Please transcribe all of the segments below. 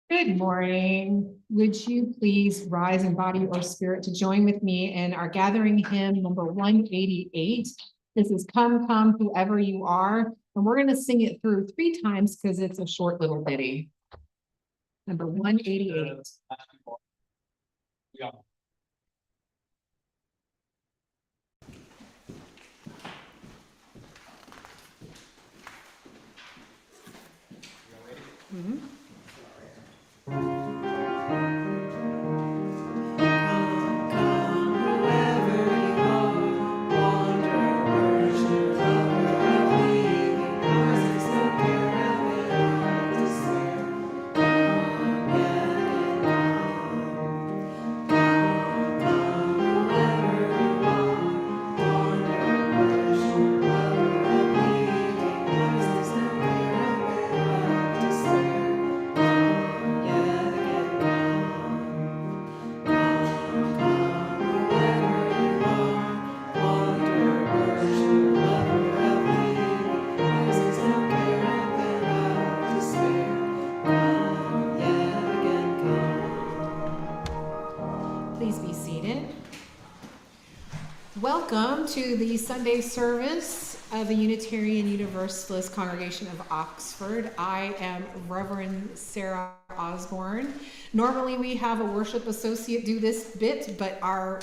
Good morning. Would you please rise in body or spirit to join with me in our gathering hymn number 188? This is Come, Come, Whoever You Are. And we're going to sing it through 3 times because it's a short little ditty. Number 188. Yeah. Mm-hmm. Please be seated. Welcome to the Sunday service of the Unitarian Universalist Congregation of Oxford. I am Reverend Sarah Osborne. Normally we have a worship associate do this bit, but our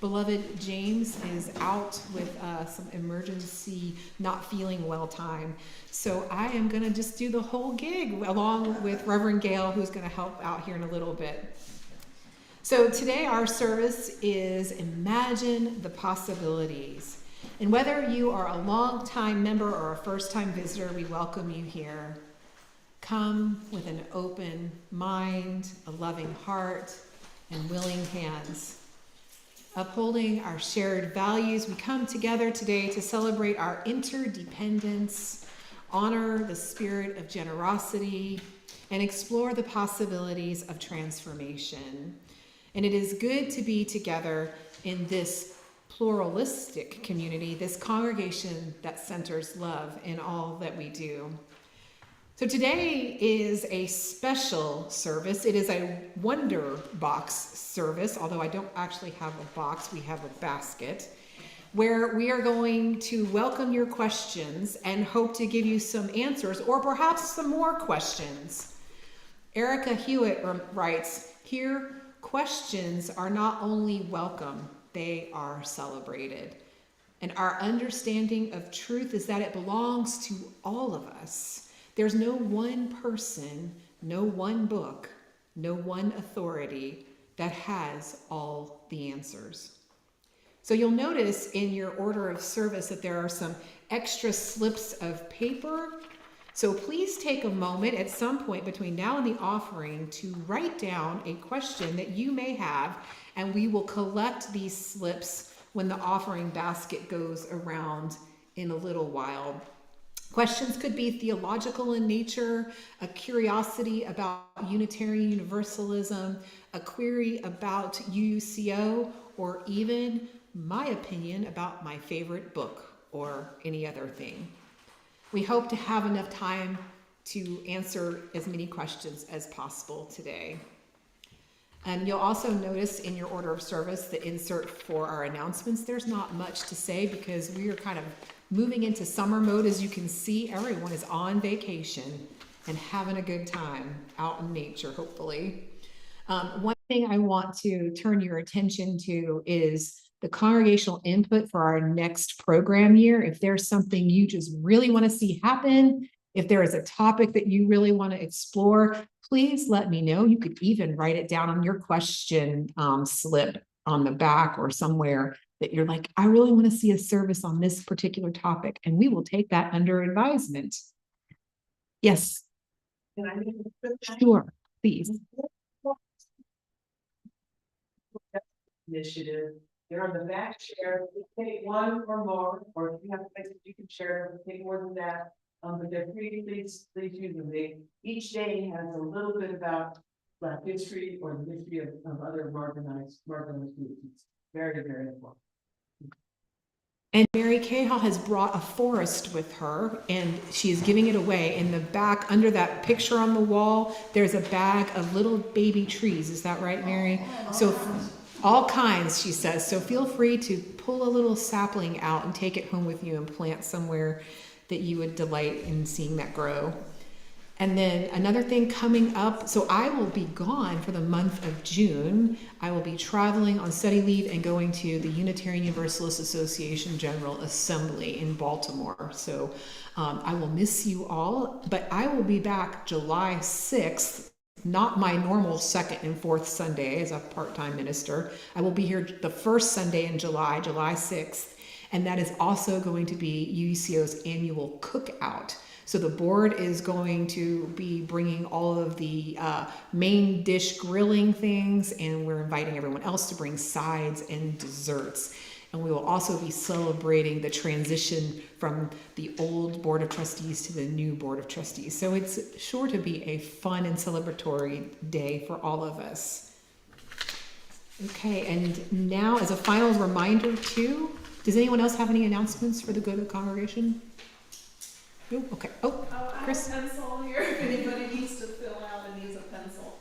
beloved James is out with some emergency not feeling well time. So I am going to just do the whole gig along with Reverend Gail, who's going to help out here in a little bit. So today our service is Imagine the Possibilities. And whether you are a long-time member or a first-time visitor, we welcome you here. Come with an open mind, a loving heart, and willing hands. Upholding our shared values, we come together today to celebrate our interdependence, honor the spirit of generosity, and explore the possibilities of transformation. And it is good to be together in this pluralistic community, this congregation that centers love in all that we do. So today is a special service. It is a Wonder Box service, although I don't actually have a box, we have a basket, where we are going to welcome your questions and hope to give you some answers or perhaps some more questions. Erica Hewitt writes, "Here, questions are not only welcome, they are celebrated. And our understanding of truth is that it belongs to all of us. There's no one person, no one book, no one authority that has all the answers." So you'll notice in your order of service that there are some extra slips of paper. So please take a moment at some point between now and the offering to write down a question that you may have, and we will collect these slips when the offering basket goes around in a little while. Questions could be theological in nature, a curiosity about Unitarian Universalism, a query about UUCO, or even my opinion about my favorite book or any other thing. We hope to have enough time to answer as many questions as possible today. And you'll also notice in your order of service the insert for our announcements. There's not much to say because we are kind of moving into summer mode. As you can see, everyone is on vacation and having a good time out in nature, hopefully. One thing I want to turn your attention to is the congregational input for our next program year. If there's something you just really want to see happen, if there is a topic that you really want to explore, please let me know. You could even write it down on your question slip on the back or somewhere that you're like, I really want to see a service on this particular topic, and we will take that under advisement. Yes. Sure, please. Initiative. They're on the back share. Take one or more, or if you have places you can share, take more than that. But they're free, please use them. Each day has a little bit about Black history or the history of other marginalized groups. It's very, very important. And Mary Cahill has brought a forest with her, and she is giving it away. In the back, under that picture on the wall, there's a bag of little baby trees. Is that right, Mary? So all kinds, she says. So feel free to pull a little sapling out and take it home with you and plant somewhere that you would delight in seeing that grow. And then another thing coming up, so I will be gone for the month of June. I will be traveling on study leave and going to the Unitarian Universalist Association General Assembly in Baltimore. So I will miss you all, but I will be back July 6th, not my normal second and fourth Sunday as a part-time minister. I will be here the first Sunday in July, July 6th, and that is also going to be UUCO's annual cookout. So the board is going to be bringing all of the main dish grilling things, and we're inviting everyone else to bring sides and desserts. And we will also be celebrating the transition from the old Board of Trustees to the new Board of Trustees. So it's sure to be a fun and celebratory day for all of us. Okay, and now as a final reminder too, does anyone else have any announcements for the good of the congregation? No? Okay. Oh, Chris? I have a pencil here if anybody needs to fill out and needs a pencil.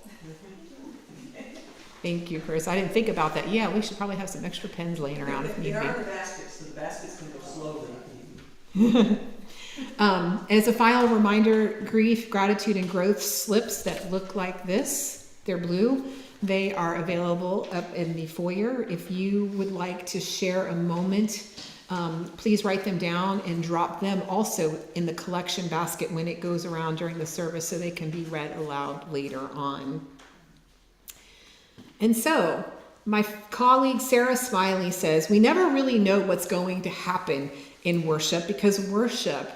Thank you, Chris. I didn't think about that. Yeah, we should probably have some extra pens laying around if need be. They are in the baskets, so the baskets can go slowly. As a final reminder, grief, gratitude, and growth slips that look like this. They're blue. They are available up in the foyer. If you would like to share a moment, please write them down and drop them also in the collection basket when it goes around during the service so they can be read aloud later on. And so, my colleague Sarah Smiley says, we never really know what's going to happen in worship because worship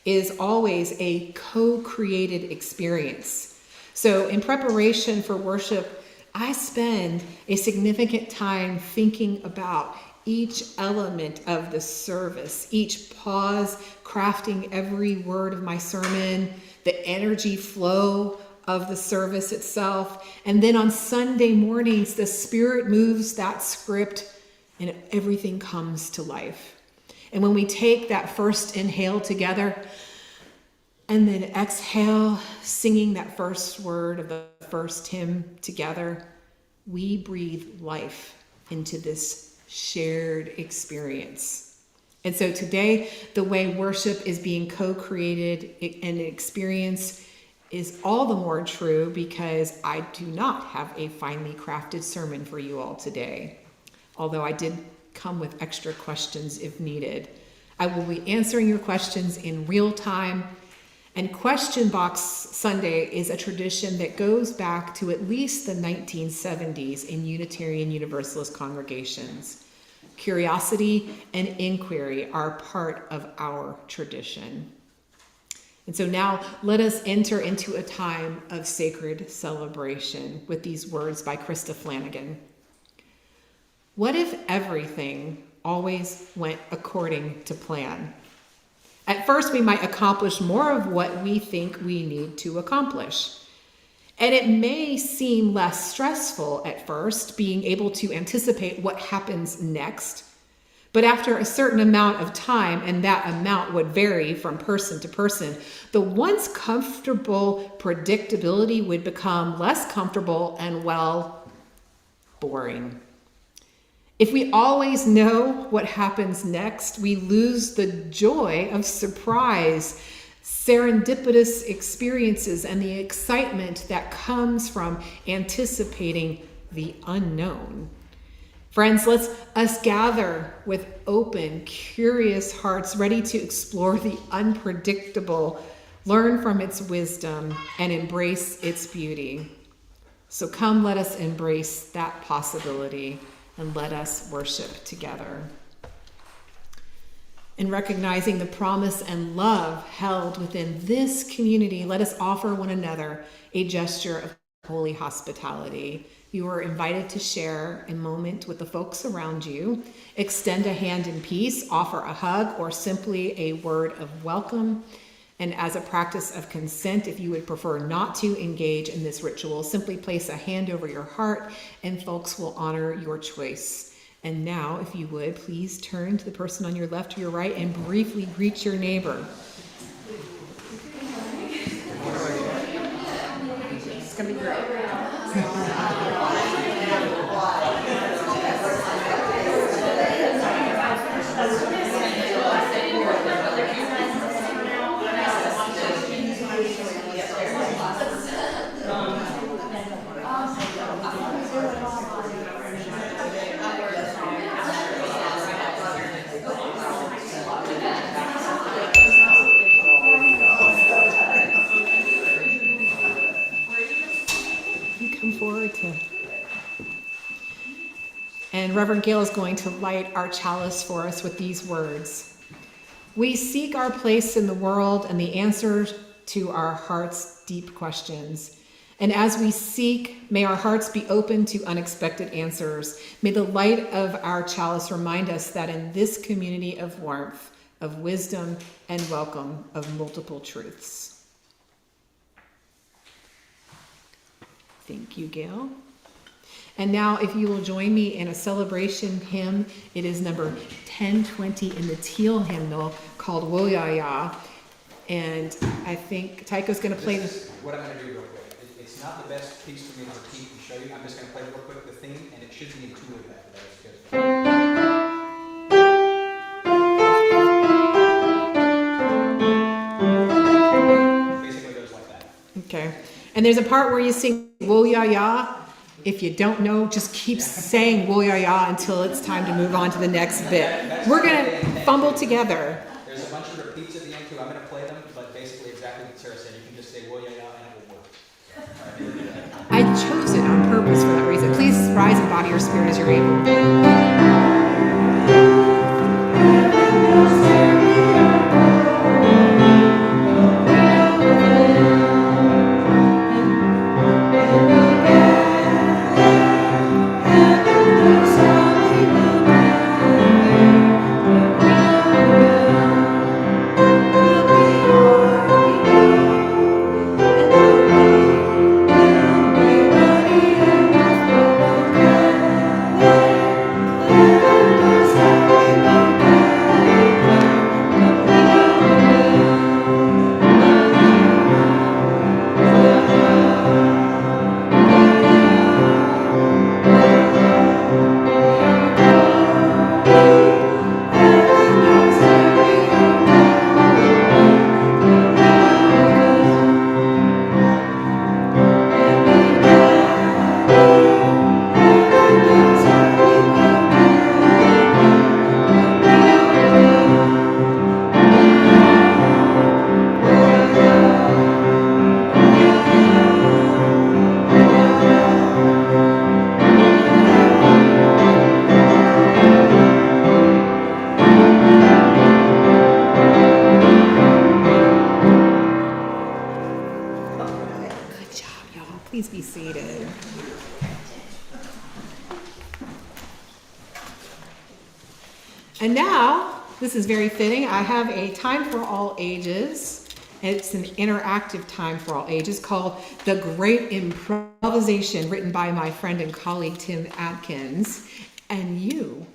is always a co-created experience. So in preparation for worship, I spend a significant time thinking about each element of the service, each pause, crafting every word of my sermon, the energy flow of the service itself. And then on Sunday mornings, the Spirit moves that script and everything comes to life. And when we take that first inhale together and then exhale, singing that first word of the first hymn together, we breathe life into this shared experience. And so today, the way worship is being co-created and experienced is all the more true because I do not have a finely crafted sermon for you all today, although I did come with extra questions if needed. I will be answering your questions in real time, and Question Box Sunday is a tradition that goes back to at least the 1970s in Unitarian Universalist congregations. Curiosity and inquiry are part of our tradition. And so now let us enter into a time of sacred celebration with these words by Krista Flanagan. What if everything always went according to plan? At first, we might accomplish more of what we think we need to accomplish. And it may seem less stressful at first, being able to anticipate what happens next. But after a certain amount of time, and that amount would vary from person to person, the once comfortable predictability would become less comfortable and, well, boring. If we always know what happens next, we lose the joy of surprise, serendipitous experiences, and the excitement that comes from anticipating the unknown. Friends, let us gather with open, curious hearts, ready to explore the unpredictable, learn from its wisdom, and embrace its beauty. So come, let us embrace that possibility, and let us worship together. In recognizing the promise and love held within this community, let us offer one another a gesture of holy hospitality. You are invited to share a moment with the folks around you. Extend a hand in peace, offer a hug, or simply a word of welcome. And as a practice of consent, if you would prefer not to engage in this ritual, simply place a hand over your heart and folks will honor your choice. And now, if you would, please turn to the person on your left or your right and briefly greet your neighbor. It's going to be great. You come forward to. And Reverend Gail is going to light our chalice for us with these words. We seek our place in the world and the answers to our heart's deep questions. And as we seek, may our hearts be open to unexpected answers. May the light of our chalice remind us that in this community of warmth, of wisdom, and welcome of multiple truths. Thank you, Gail. And now, if you will join me in a celebration hymn, it is number 1020 in the teal hymnal called Woyaya. And I think Tycho's going to play This is what I'm going to do real quick. It's not the best piece for me to repeat and show you. I'm just going to play real quick the theme, and it should be intuitive after that. It's good. Basically goes like that. Okay. And there's a part where you sing Woyaya. If you don't know, just keep saying Woyaya until it's time to move on to the next bit. We're going to fumble together. There's a bunch of repeats at the end too. I'm going to play them, but basically exactly what Sarah said. You can just say Woyaya and it will work. I chose it on purpose for that reason. Please rise in body or spirit as you're able. Please be seated. And now, this is very fitting. I have a time for all ages. It's an interactive time for all ages called The Great Improvisation, written by my friend and colleague Tim Atkins. And you,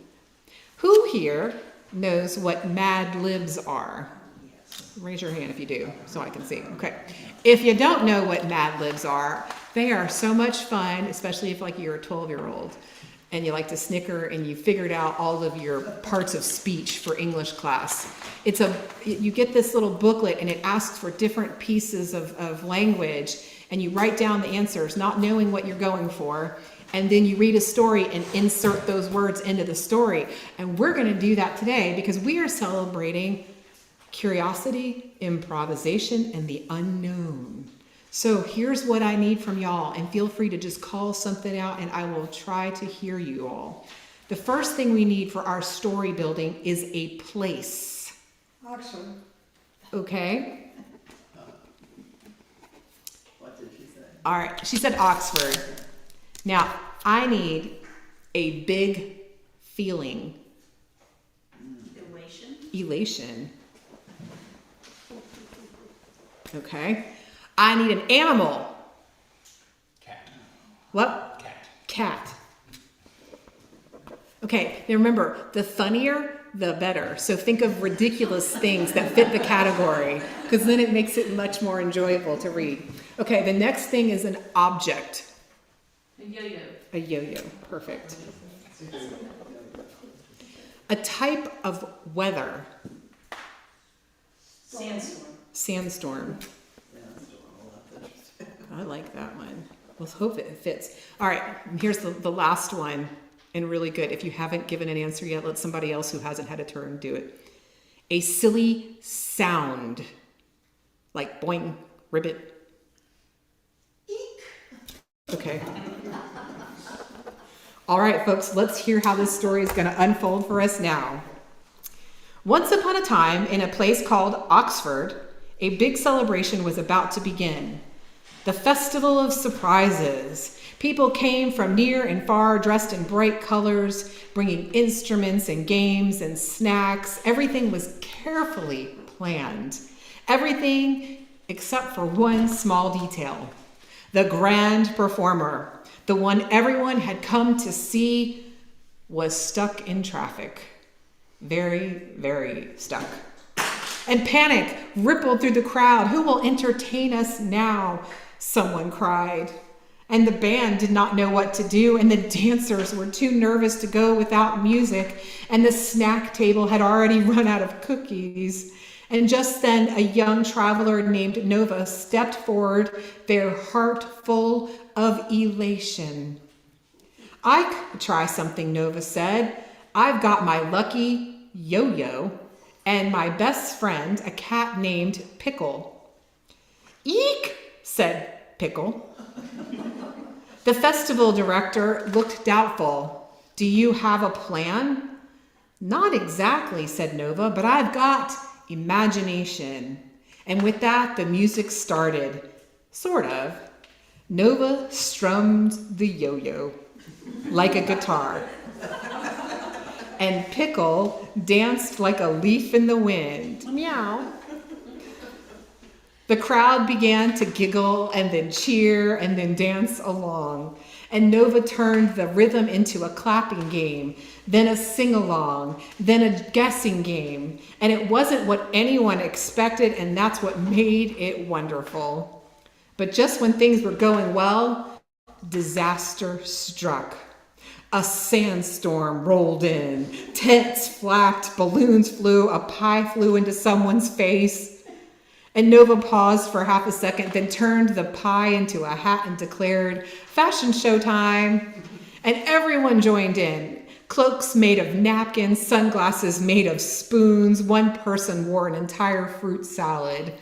who here knows what Mad Libs are? Raise your hand if you do, so I can see. Okay. If you don't know what Mad Libs are, they are so much fun, especially if like you're a 12-year-old and you like to snicker and you figured out all of your parts of speech for English class. You get this little booklet and it asks for different pieces of language, and you write down the answers, not knowing what you're going for. And then you read a story and insert those words into the story. And we're going to do that today because we are celebrating curiosity, improvisation, and the unknown. So here's what I need from y'all, and feel free to just call something out and I will try to hear you all. The first thing we need for our story building is a place. Oxford. Okay? What did she say? All right, she said Oxford. Now, I need a big feeling. Elation. Okay. I need an animal. Cat. What? Cat. Cat. Okay, now remember, the funnier, the better. So think of ridiculous things that fit the category, because then it makes it much more enjoyable to read. Okay, the next thing is an object. A yo-yo. A yo-yo, perfect. A type of weather. Sandstorm. Sandstorm. I like that one. Let's hope it fits. All right, here's the last one, and really good. If you haven't given an answer yet, let somebody else who hasn't had a turn do it. A silly sound. Like boing, ribbit. Eek. Okay. All right, folks, let's hear how this story is going to unfold for us now. Once upon a time, in a place called Oxford, a big celebration was about to begin. The Festival of Surprises. People came from near and far, dressed in bright colors, bringing instruments and games and snacks. Everything was carefully planned. Everything except for one small detail. The grand performer, the one everyone had come to see, was stuck in traffic. Very, very stuck. And panic rippled through the crowd. Who will entertain us now? Someone cried. And the band did not know what to do, and the dancers were too nervous to go without music, and the snack table had already run out of cookies. And just then a young traveler named Nova stepped forward, their heart full of elation. I could try something, Nova said. I've got my lucky yo-yo and my best friend, a cat named Pickle. Eek, said Pickle. The festival director looked doubtful. Do you have a plan? Not exactly, said Nova, but I've got imagination. And with that, the music started. Sort of. Nova strummed the yo-yo like a guitar. And Pickle danced like a leaf in the wind. Meow. The crowd began to giggle and then cheer and then dance along. And Nova turned the rhythm into a clapping game, then a sing-along, then a guessing game. And it wasn't what anyone expected, and that's what made it wonderful. But just when things were going well, disaster struck. A sandstorm rolled in. Tents flapped, balloons flew, a pie flew into someone's face. And Nova paused for half a second, then turned the pie into a hat and declared, "Fashion show time." And everyone joined in. Cloaks made of napkins, sunglasses made of spoons. One person wore an entire fruit salad.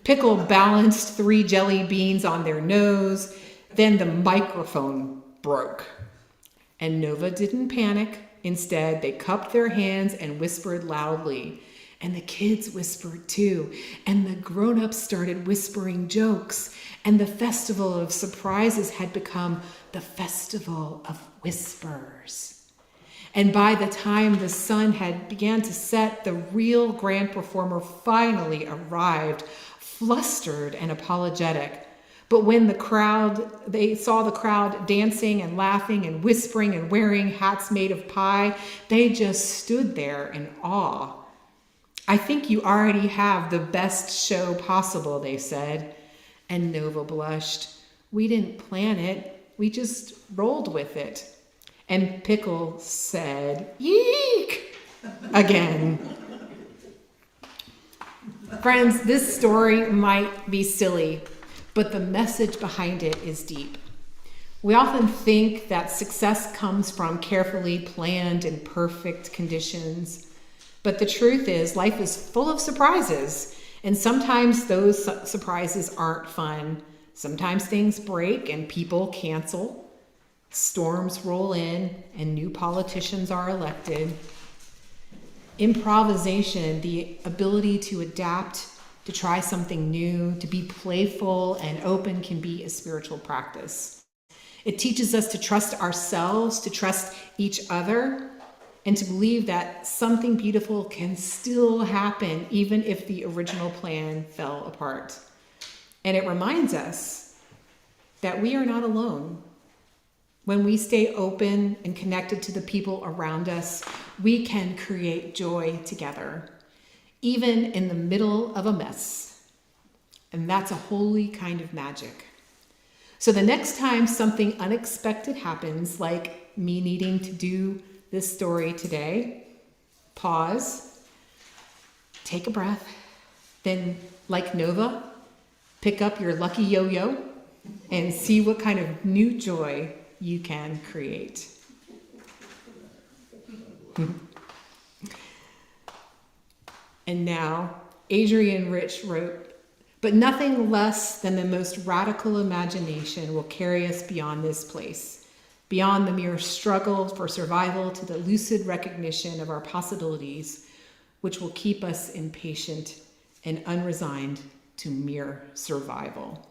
Pickle balanced 3 jelly beans on their nose. Then the microphone broke. And Nova didn't panic. Instead, they cupped their hands and whispered loudly. And the kids whispered too. And the grown-ups started whispering jokes. And the Festival of Surprises had become the Festival of Whispers. And by the time the sun had began to set, the real grand performer finally arrived, flustered and apologetic. But when they saw the crowd dancing and laughing and whispering and wearing hats made of pie, they just stood there in awe. "I think you already have the best show possible," they said. And Nova blushed. "We didn't plan it. We just rolled with it." And Pickle said, "Eek!" again. Friends, this story might be silly, but the message behind it is deep. We often think that success comes from carefully planned and perfect conditions. But the truth is, life is full of surprises. And sometimes those surprises aren't fun. Sometimes things break and people cancel. Storms roll in and new politicians are elected. Improvisation, the ability to adapt, to try something new, to be playful and open, can be a spiritual practice. It teaches us to trust ourselves, to trust each other, and to believe that something beautiful can still happen even if the original plan fell apart. And it reminds us that we are not alone. When we stay open and connected to the people around us, we can create joy together, even in the middle of a mess. And that's a holy kind of magic. So the next time something unexpected happens, like me needing to do this story today, pause, take a breath, then, like Nova, pick up your lucky yo-yo and see what kind of new joy you can create. And now, Adrienne Rich wrote, "But nothing less than the most radical imagination will carry us beyond this place, beyond the mere struggle for survival to the lucid recognition of our possibilities, which will keep us impatient and unresigned to mere survival."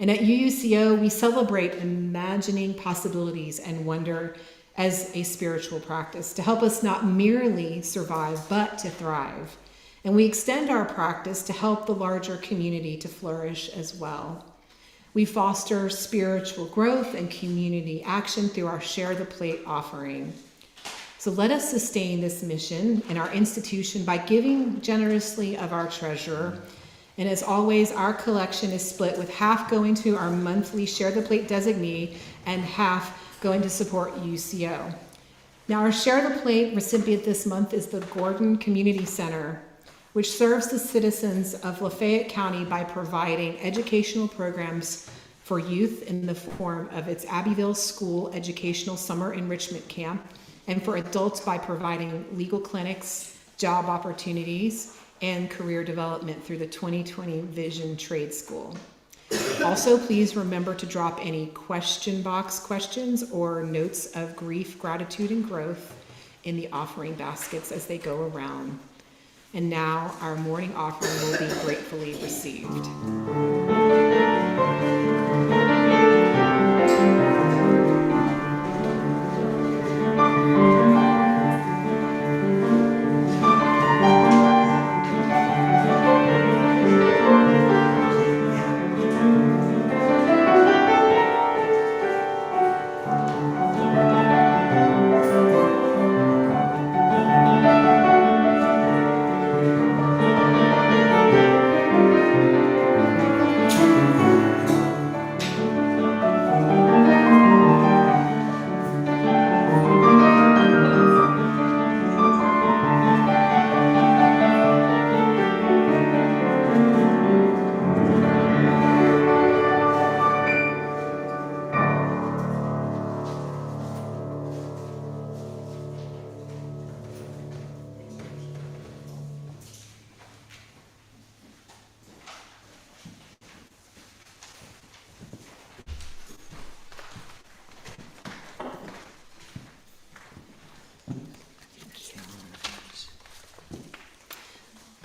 And at UUCO, we celebrate imagining possibilities and wonder as a spiritual practice to help us not merely survive, but to thrive. And we extend our practice to help the larger community to flourish as well. We foster spiritual growth and community action through our Share the Plate offering. So let us sustain this mission in our institution by giving generously of our treasure. And as always, our collection is split with half going to our monthly Share the Plate designee and half going to support UCO. Now, our Share the Plate recipient this month is the Gordon Community Center, which serves the citizens of Lafayette County by providing educational programs for youth in the form of its Abbeville School Educational Summer Enrichment Camp, and for adults by providing legal clinics, job opportunities, and career development through the 2020 Vision Trade School. Also, please remember to drop any question box questions or notes of grief, gratitude, and growth in the offering baskets as they go around. And now our morning offering will be gratefully received.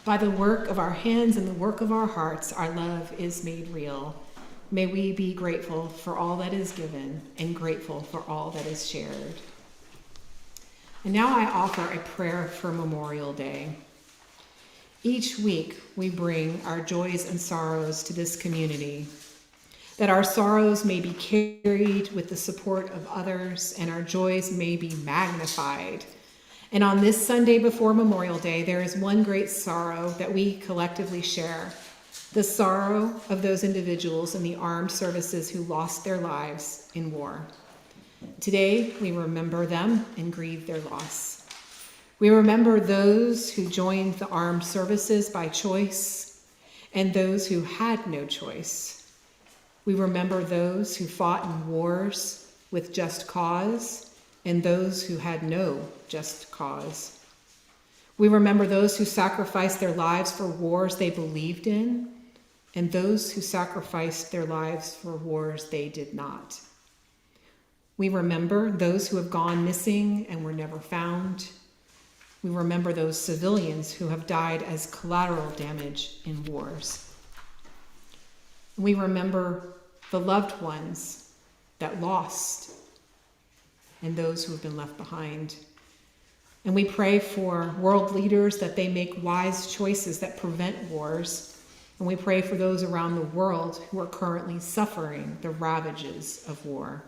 By the work of our hands and the work of our hearts, our love is made real. May we be grateful for all that is given and grateful for all that is shared. And now I offer a prayer for Memorial Day. Each week we bring our joys and sorrows to this community, that our sorrows may be carried with the support of others and our joys may be magnified. And on this Sunday before Memorial Day, there is one great sorrow that we collectively share, the sorrow of those individuals in the armed services who lost their lives in war. Today, we remember them and grieve their loss. We remember those who joined the armed services by choice and those who had no choice. We remember those who fought in wars with just cause and those who had no just cause. We remember those who sacrificed their lives for wars they believed in, and those who sacrificed their lives for wars they did not. We remember those who have gone missing and were never found. We remember those civilians who have died as collateral damage in wars. We remember the loved ones that lost and those who have been left behind. And we pray for world leaders that they make wise choices that prevent wars. And we pray for those around the world who are currently suffering the ravages of war.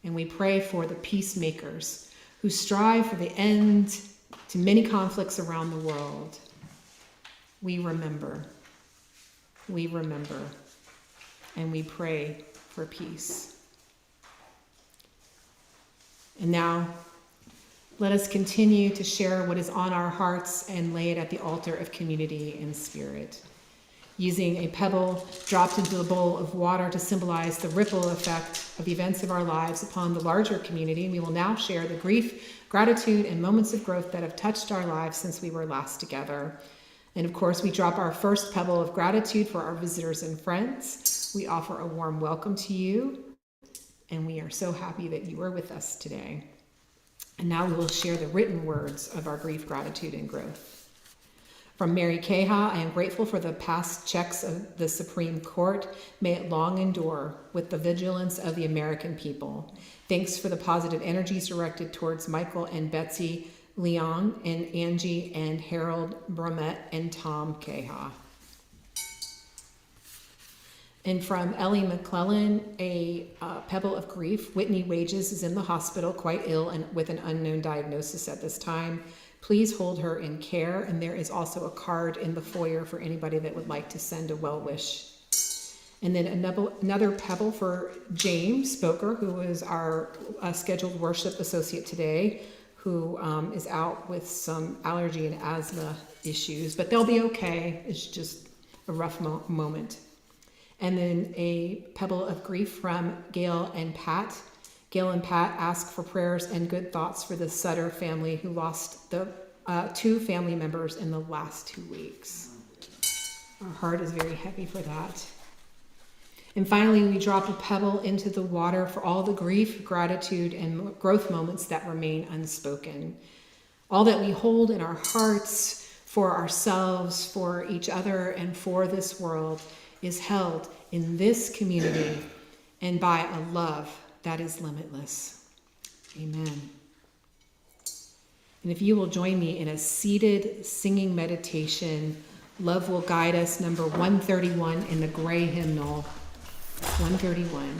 And we pray for the peacemakers who strive for the end to many conflicts around the world. We remember, and we pray for peace. And now, let us continue to share what is on our hearts and lay it at the altar of community and spirit. Using a pebble dropped into a bowl of water to symbolize the ripple effect of the events of our lives upon the larger community, we will now share the grief, gratitude, and moments of growth that have touched our lives since we were last together. And of course, we drop our first pebble of gratitude for our visitors and friends. We offer a warm welcome to you, and we are so happy that you are with us today. And now we will share the written words of our grief, gratitude, and growth. From Mary Keha, I am grateful for the past checks of the Supreme Court. May it long endure with the vigilance of the American people. Thanks for the positive energies directed towards Michael and Betsy Leon and Angie and Harold Bromette and Tom Keha. And from Ellie McClellan, a pebble of grief. Whitney Wages is in the hospital, quite ill and with an unknown diagnosis at this time. Please hold her in care. And there is also a card in the foyer for anybody that would like to send a well wish. And then another pebble for James Spoker, who is our scheduled worship associate today, who is out with some allergy and asthma issues, but they'll be okay. It's just a rough moment. And then a pebble of grief from Gail and Pat. Gail and Pat ask for prayers and good thoughts for the Sutter family who lost the 2 family members in the last 2 weeks. Our heart is very heavy for that. And finally, we drop a pebble into the water for all the grief, gratitude, and growth moments that remain unspoken. All that we hold in our hearts for ourselves, for each other, and for this world is held in this community and by a love that is limitless. Amen. And if you will join me in a seated singing meditation, Love Will Guide Us, number 131 in the gray hymnal, 131. And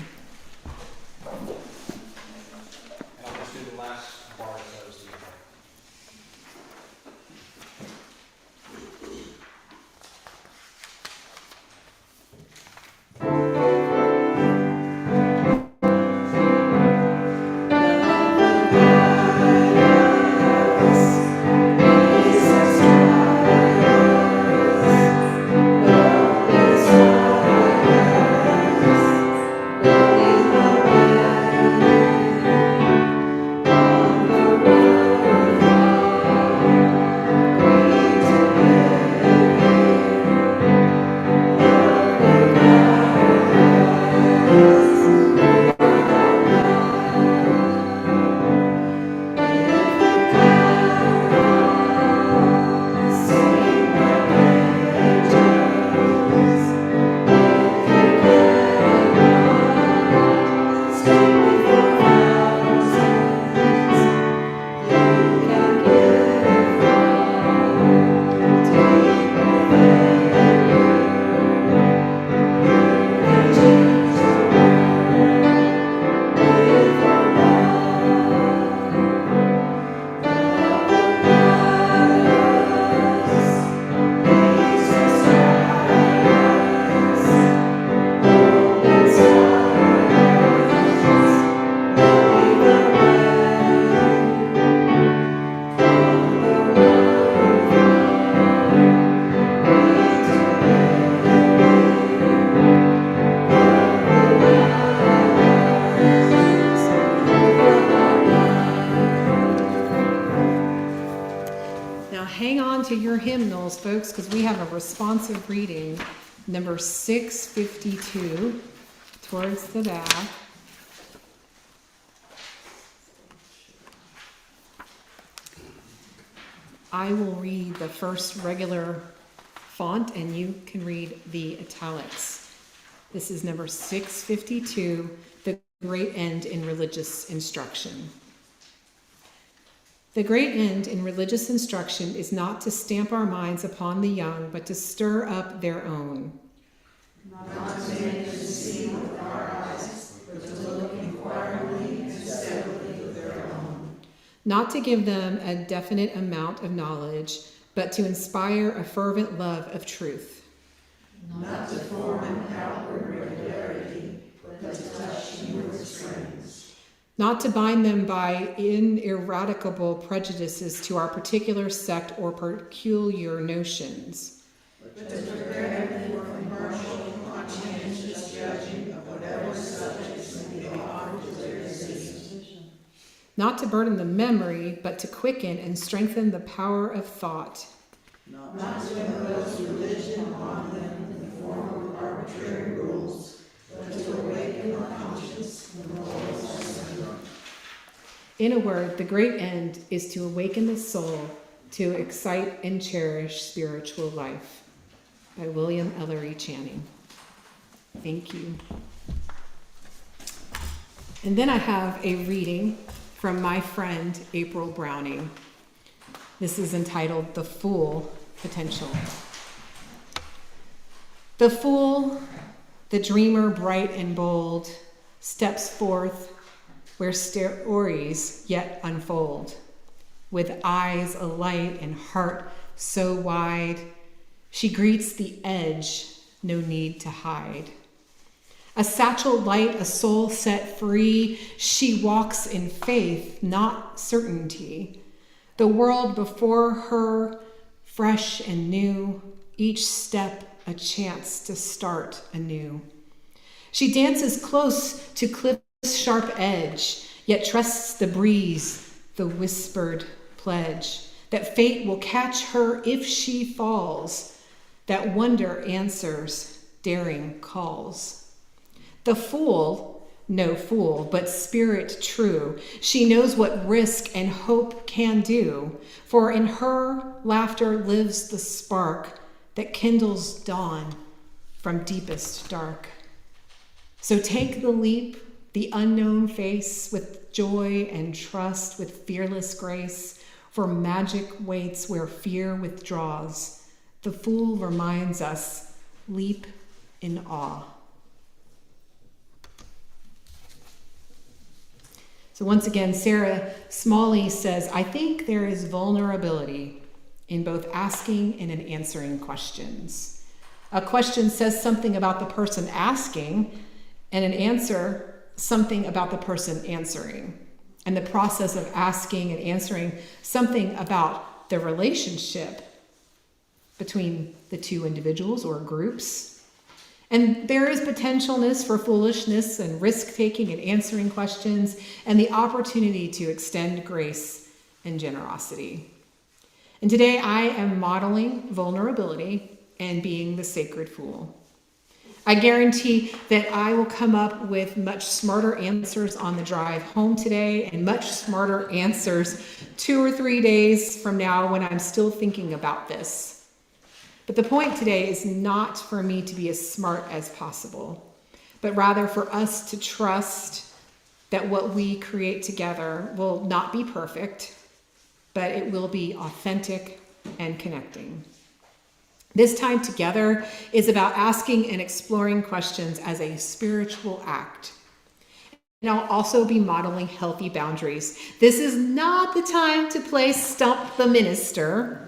I'll just do the last bar of those. Hymnals, folks, because we have a responsive reading, number 652, towards the back. I will read the first regular font, and you can read the italics. This is number 652, The Great End in Religious Instruction. The great end in religious instruction is not to stamp our minds upon the young, but to stir up their own. Not to make them see with our eyes, but to look inquiringly into not to give them a definite amount of knowledge, but to inspire a fervent love of truth. Not to form an outward regularity, but to touch inward springs. Not to bind them by ineradicable prejudices to our particular sect or peculiar notions. But to prevent them from partial, conscientious judging of whatever subjects may be offered to their disposition. Not to burden the memory, but to quicken and strengthen the power of thought. Not to impose religion on them in the form of arbitrary rules, but to awaken the conscience when the Lord is present. In a word, the great end is to awaken the soul to excite and cherish spiritual life. By William Ellery Channing. Thank you. And then I have a reading from my friend April Browning. This is entitled The Fool Potential. The fool, the dreamer bright and bold, steps forth where stories yet unfold, with eyes alight and heart so wide, she greets the edge, no need to hide. A satchel light, a soul set free, she walks in faith, not certainty. The world before her, fresh and new, each step a chance to start anew. She dances close to cliff's sharp edge, yet trusts the breeze, the whispered pledge, that fate will catch her if she falls, that wonder answers, daring calls. The fool, no fool, but spirit true, she knows what risk and hope can do, for in her laughter lives the spark that kindles dawn from deepest dark. So take the leap, the unknown face, with joy and trust, with fearless grace, for magic waits where fear withdraws. The fool reminds us, leap in awe. So once again, Sarah Smalley says, I think there is vulnerability in both asking and in answering questions. A question says something about the person asking, and an answer something about the person answering. And the process of asking and answering something about the relationship between the two individuals or groups. And there is potentialness for foolishness and risk-taking and answering questions, and the opportunity to extend grace and generosity. And today I am modeling vulnerability and being the sacred fool. I guarantee that I will come up with much smarter answers on the drive home today, and much smarter answers 2 or 3 days from now when I'm still thinking about this. But the point today is not for me to be as smart as possible, but rather for us to trust that what we create together will not be perfect, but it will be authentic and connecting. This time together is about asking and exploring questions as a spiritual act. And I'll also be modeling healthy boundaries. This is not the time to play Stump the Minister.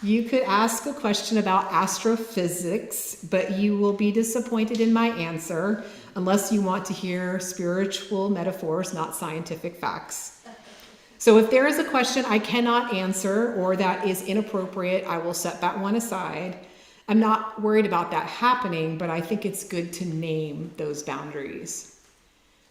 You could ask a question about astrophysics, but you will be disappointed in my answer unless you want to hear spiritual metaphors, not scientific facts. So if there is a question I cannot answer or that is inappropriate, I will set that one aside. I'm not worried about that happening, but I think it's good to name those boundaries.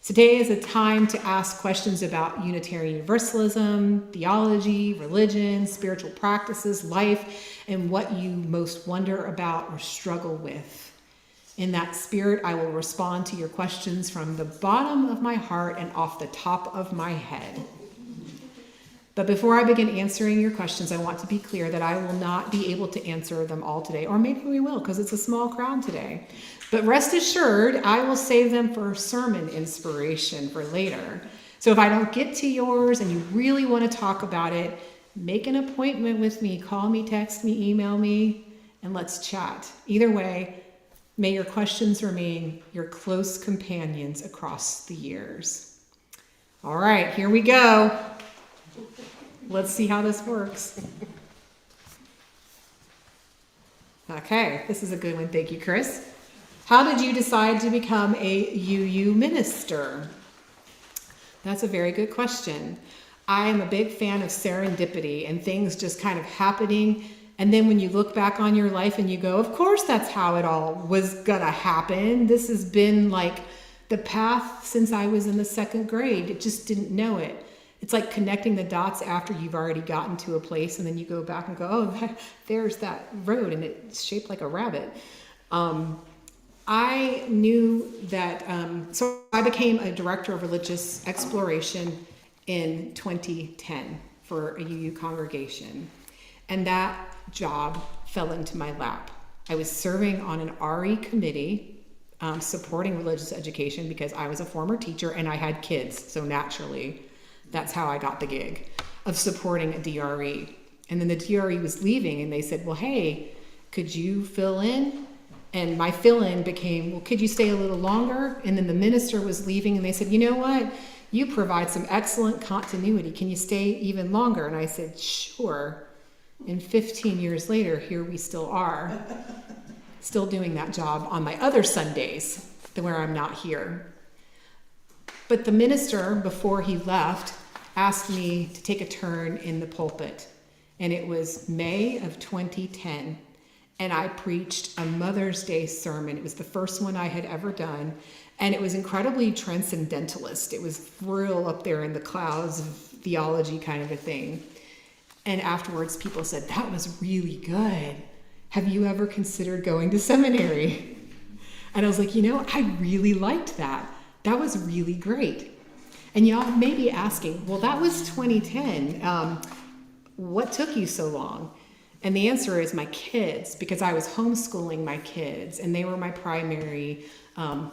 Today is a time to ask questions about Unitarian Universalism, theology, religion, spiritual practices, life, and what you most wonder about or struggle with. In that spirit, I will respond to your questions from the bottom of my heart and off the top of my head. But before I begin answering your questions, I want to be clear that I will not be able to answer them all today, or maybe we will because it's a small crowd today. But rest assured, I will save them for sermon inspiration for later. So if I don't get to yours and you really want to talk about it, make an appointment with me. Call me, text me, email me, and let's chat. Either way, may your questions remain your close companions across the years. All right, here we go. Let's see how this works. Okay, this is a good one. Thank you, Chris. How did you decide to become a UU minister? That's a very good question. I am a big fan of serendipity and things just kind of happening. And then when you look back on your life and you go, of course, that's how it all was gonna happen. This has been like the path since I was in the 2nd grade. It just didn't know it. It's like connecting the dots after you've already gotten to a place, and then you go back and go, oh, there's that road, and it's shaped like a rabbit. I knew that, so I became a director of religious exploration in 2010 for a UU congregation. And that job fell into my lap. I was serving on an RE committee, supporting religious education because I was a former teacher and I had kids. So naturally, that's how I got the gig of supporting a DRE. And then the DRE was leaving and they said, well, hey, could you fill in? And my fill-in became, well, could you stay a little longer? And then the minister was leaving and they said, you know what? You provide some excellent continuity. Can you stay even longer? And I said, sure. And 15 years later, here we still are, still doing that job on my other Sundays where I'm not here. But the minister, before he left, asked me to take a turn in the pulpit. And it was May of 2010. And I preached a Mother's Day sermon. It was the first one I had ever done. And it was incredibly transcendentalist. It was real up there in the clouds of theology kind of a thing. And afterwards, people said, that was really good. Have you ever considered going to seminary? And I was like, I really liked that. That was really great. And y'all may be asking, well, that was 2010. What took you so long? And the answer is my kids, because I was homeschooling my kids and they were my primary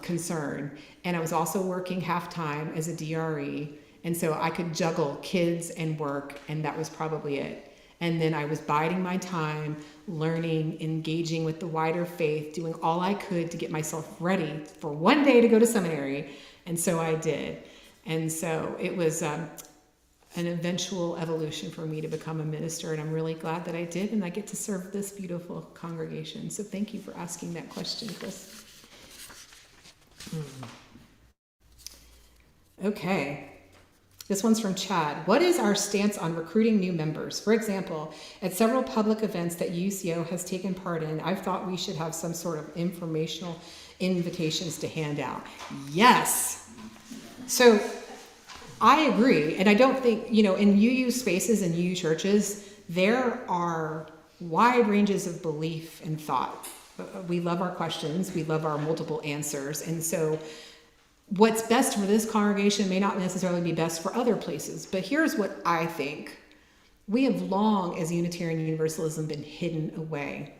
concern. And I was also working half-time as a DRE. And so I could juggle kids and work, and that was probably it. And then I was biding my time, learning, engaging with the wider faith, doing all I could to get myself ready for one day to go to seminary. And so I did. And so it was an eventual evolution for me to become a minister, and I'm really glad that I did, and I get to serve this beautiful congregation. So thank you for asking that question, Chris. Okay. This one's from Chad. What is our stance on recruiting new members? For example, at several public events that UCO has taken part in, I've thought we should have some sort of informational invitations to hand out. Yes. So I agree. And I don't think, in UU spaces and UU churches, there are wide ranges of belief and thought. We love our questions. We love our multiple answers. And so what's best for this congregation may not necessarily be best for other places. But here's what I think. We have long, as Unitarian Universalism, been hidden away.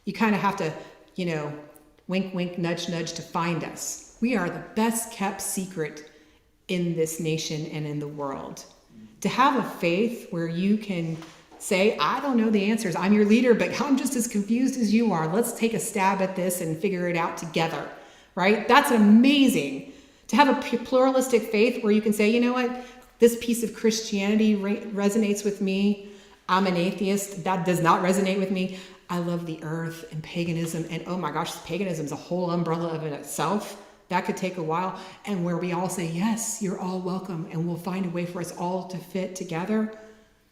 You kind of have to, wink, wink, nudge, nudge to find us. We are the best kept secret in this nation and in the world. To have a faith where you can say, I don't know the answers. I'm your leader, but I'm just as confused as you are. Let's take a stab at this and figure it out together, right? That's amazing. To have a pluralistic faith where you can say, you know what, this piece of Christianity resonates with me. I'm an atheist. That does not resonate with me. I love the earth and paganism. And oh my gosh, paganism is a whole umbrella of it itself. That could take a while. And where we all say, yes, you're all welcome. And we'll find a way for us all to fit together.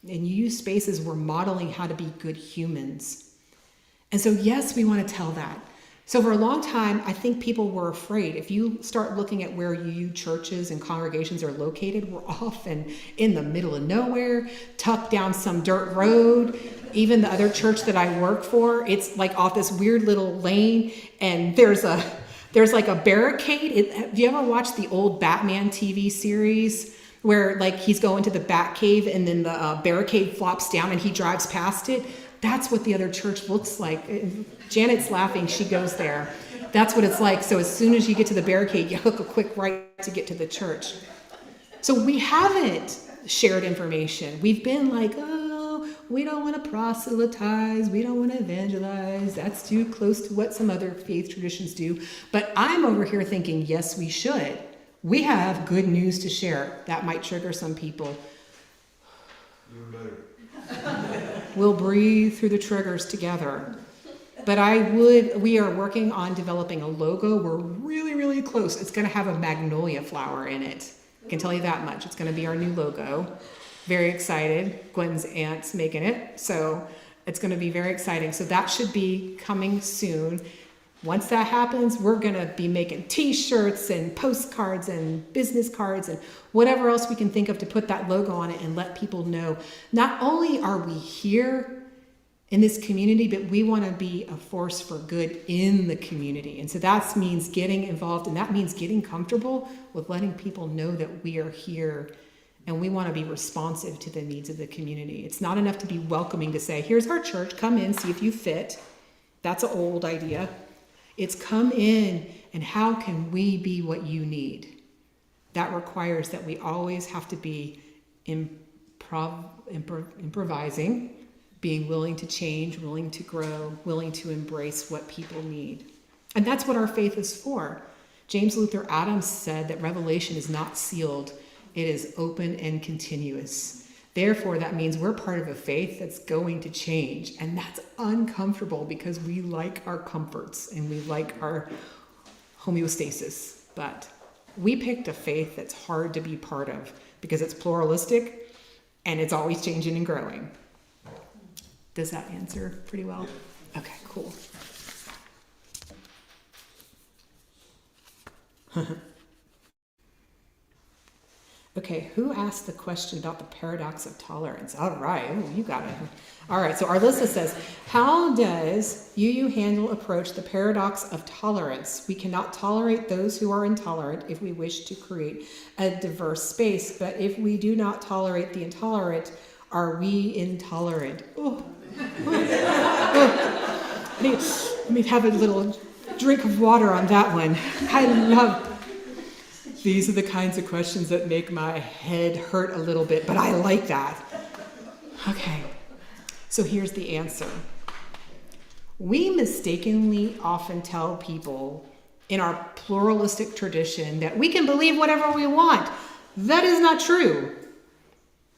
In UU spaces, we're modeling how to be good humans. And so, yes, we want to tell that. So for a long time, I think people were afraid. If you start looking at where UU churches and congregations are located, we're often in the middle of nowhere, tucked down some dirt road. Even the other church that I work for, it's like off this weird little lane, and there's like a barricade. Have you ever watched the old Batman TV series where like he's going to the Batcave and then the barricade flops down and he drives past it? That's what the other church looks like. Janet's laughing, she goes there. That's what it's like. So as soon as you get to the barricade, you hook a quick right to get to the church. So we haven't shared information. We've been like, oh, we don't want to proselytize. We don't want to evangelize. That's too close to what some other faith traditions do. But I'm over here thinking, yes, we should. We have good news to share. That might trigger some people. Even better. We'll breathe through the triggers together. But we are working on developing a logo. We're really, really close. It's going to have a magnolia flower in it. I can tell you that much. It's going to be our new logo. Very excited. Gwen's aunt's making it. So it's going to be very exciting. So that should be coming soon. Once that happens, we're going to be making t-shirts and postcards and business cards and whatever else we can think of to put that logo on it and let people know not only are we here in this community, but we want to be a force for good in the community. And so that means getting involved, and that means getting comfortable with letting people know that we are here and we want to be responsive to the needs of the community. It's not enough to be welcoming to say, here's our church, come in, see if you fit. That's an old idea. It's come in and how can we be what you need? That requires that we always have to be improvising, being willing to change, willing to grow, willing to embrace what people need. And that's what our faith is for. James Luther Adams said that revelation is not sealed, it is open and continuous. Therefore, that means we're part of a faith that's going to change. And that's uncomfortable because we like our comforts and we like our homeostasis. But we picked a faith that's hard to be part of because it's pluralistic and it's always changing and growing. Does that answer pretty well? Okay, cool. Okay, who asked the question about the paradox of tolerance? All right, ooh, you got it. All right, so Arlissa says, how does UU handle approach the paradox of tolerance? We cannot tolerate those who are intolerant if we wish to create a diverse space, but if we do not tolerate the intolerant, are we intolerant? Oh. Let me have a little drink of water on that one. I love these are the kinds of questions that make my head hurt a little bit, but I like that. Okay, so here's the answer. We mistakenly often tell people in our pluralistic tradition that we can believe whatever we want. That is not true.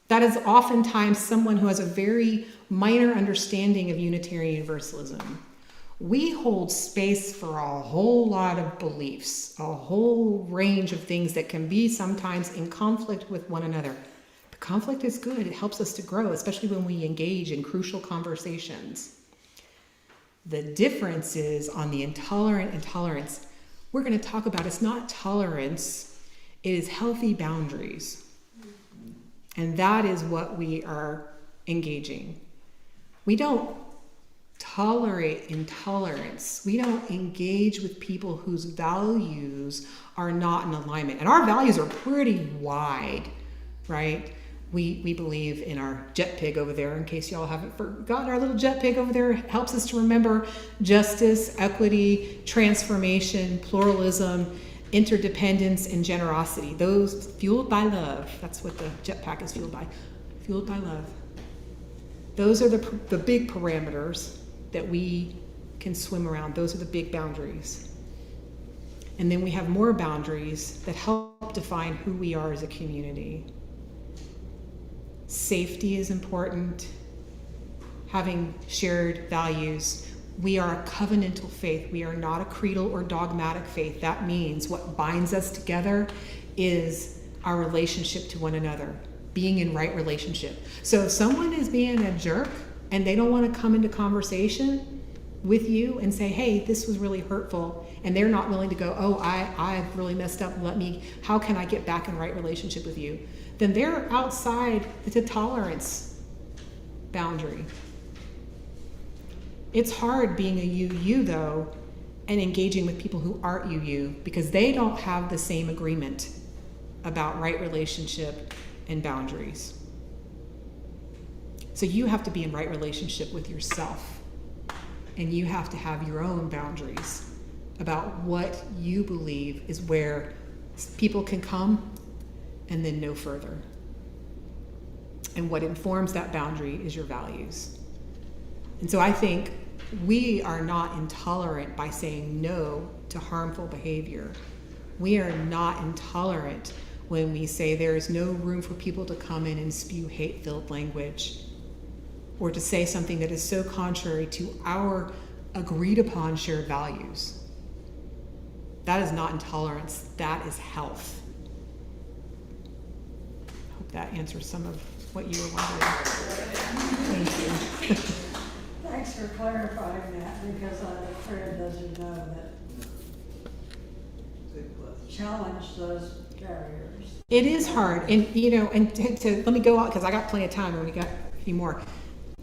That is oftentimes someone who has a very minor understanding of Unitarian Universalism. We hold space for a whole lot of beliefs, a whole range of things that can be sometimes in conflict with one another. But conflict is good. It helps us to grow, especially when we engage in crucial conversations. The difference is on the intolerant and tolerance. We're going to talk about it's not tolerance, it is healthy boundaries. And that is what we are engaging. We don't tolerate intolerance. We don't engage with people whose values are not in alignment. And our values are pretty wide, right? We believe in our jet pig over there, in case y'all haven't forgotten, our little jet pig over there helps us to remember justice, equity, transformation, pluralism, interdependence, and generosity. Those fueled by love. That's what the jetpack is fueled by. Fueled by love. Those are the big parameters that we can swim around. Those are the big boundaries. And then we have more boundaries that help define who we are as a community. Safety is important. Having shared values. We are a covenantal faith. We are not a creedal or dogmatic faith. That means what binds us together is our relationship to one another, being in right relationship. So if someone is being a jerk and they don't want to come into conversation with you and say, hey, this was really hurtful, and they're not willing to go, oh, I've really messed up, how can I get back in right relationship with you? Then they're outside the tolerance boundary. It's hard being a UU though, and engaging with people who aren't UU, because they don't have the same agreement about right relationship and boundaries. So you have to be in right relationship with yourself, and you have to have your own boundaries about what you believe is where people can come and then no further. And what informs that boundary is your values. And so I think we are not intolerant by saying no to harmful behavior. We are not intolerant when we say there is no room for people to come in and spew hate-filled language, or to say something that is so contrary to our agreed upon shared values. That is not intolerance, that is health. I hope that answers some of what you were wondering. Thank you. Thanks for clarifying that, because I'm afraid doesn't know that Good question. challenge those barriers. It is hard, and let me go out because I got plenty of time, and we got a few more.